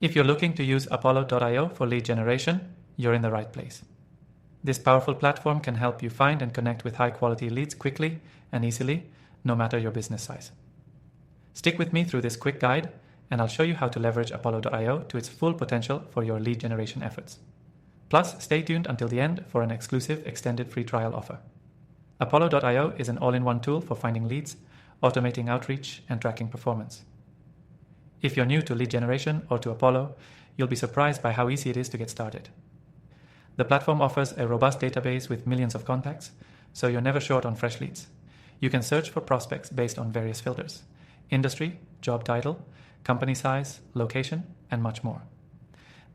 If you're looking to use Apollo.io for lead generation, you're in the right place. This powerful platform can help you find and connect with high-quality leads quickly and easily, no matter your business size. Stick with me through this quick guide, and I'll show you how to leverage Apollo.io to its full potential for your lead generation efforts. Plus, stay tuned until the end for an exclusive extended free trial offer. Apollo.io is an all-in-one tool for finding leads, automating outreach, and tracking performance. If you're new to lead generation or to Apollo, you'll be surprised by how easy it is to get started. The platform offers a robust database with millions of contacts, so you're never short on fresh leads. You can search for prospects based on various filters: industry, job title, company size, location, and much more.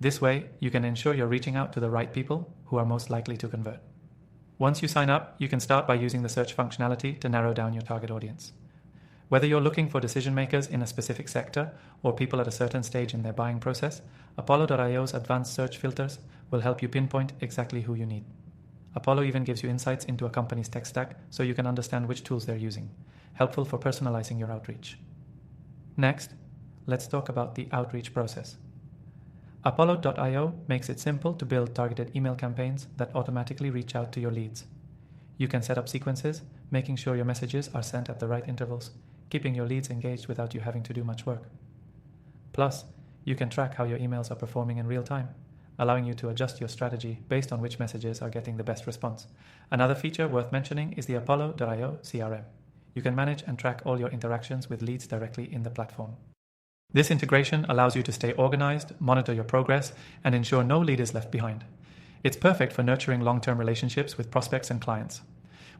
This way, you can ensure you're reaching out to the right people who are most likely to convert. Once you sign up, you can start by using the search functionality to narrow down your target audience. Whether you're looking for decision makers in a specific sector or people at a certain stage in their buying process, Apollo.io's advanced search filters will help you pinpoint exactly who you need. Apollo even gives you insights into a company's tech stack so you can understand which tools they're using, helpful for personalizing your outreach. Next, let's talk about the outreach process. Apollo.io makes it simple to build targeted email campaigns that automatically reach out to your leads. You can set up sequences, making sure your messages are sent at the right intervals, keeping your leads engaged without you having to do much work. Plus, you can track how your emails are performing in real time, allowing you to adjust your strategy based on which messages are getting the best response. Another feature worth mentioning is the Apollo.io CRM. You can manage and track all your interactions with leads directly in the platform. This integration allows you to stay organized, monitor your progress, and ensure no lead is left behind. It's perfect for nurturing long-term relationships with prospects and clients.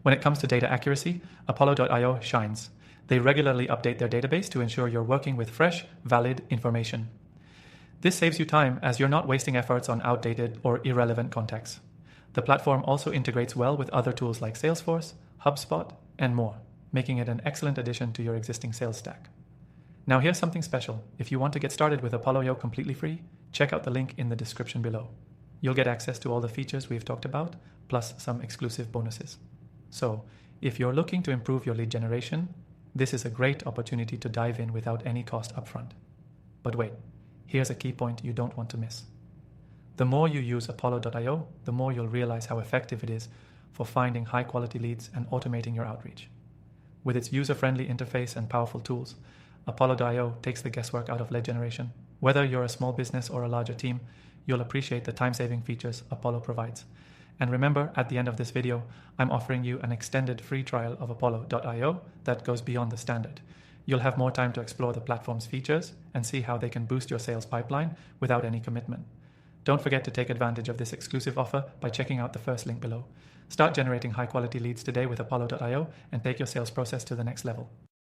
When it comes to data accuracy, Apollo.io shines. They regularly update their database to ensure you're working with fresh, valid information. This saves you time as you're not wasting efforts on outdated or irrelevant contacts. The platform also integrates well with other tools like Salesforce, HubSpot, and more, making it an excellent addition to your existing sales stack. Now here's something special. If you want to get started with Apollo.io completely free, check out the link in the description below. You'll get access to all the features we've talked about, plus some exclusive bonuses. So, if you're looking to improve your lead generation, this is a great opportunity to dive in without any cost upfront. But wait, here's a key point you don't want to miss. The more you use Apollo.io, the more you'll realize how effective it is for finding high-quality leads and automating your outreach. With its user-friendly interface and powerful tools, Apollo.io takes the guesswork out of lead generation. Whether you're a small business or a larger team, you'll appreciate the time-saving features Apollo provides. And remember, at the end of this video, I'm offering you an extended free trial of Apollo.io that goes beyond the standard. You'll have more time to explore the platform's features and see how they can boost your sales pipeline without any commitment. Don't forget to take advantage of this exclusive offer by checking out the first link below. Start generating high-quality leads today with Apollo.io and take your sales process to the next level.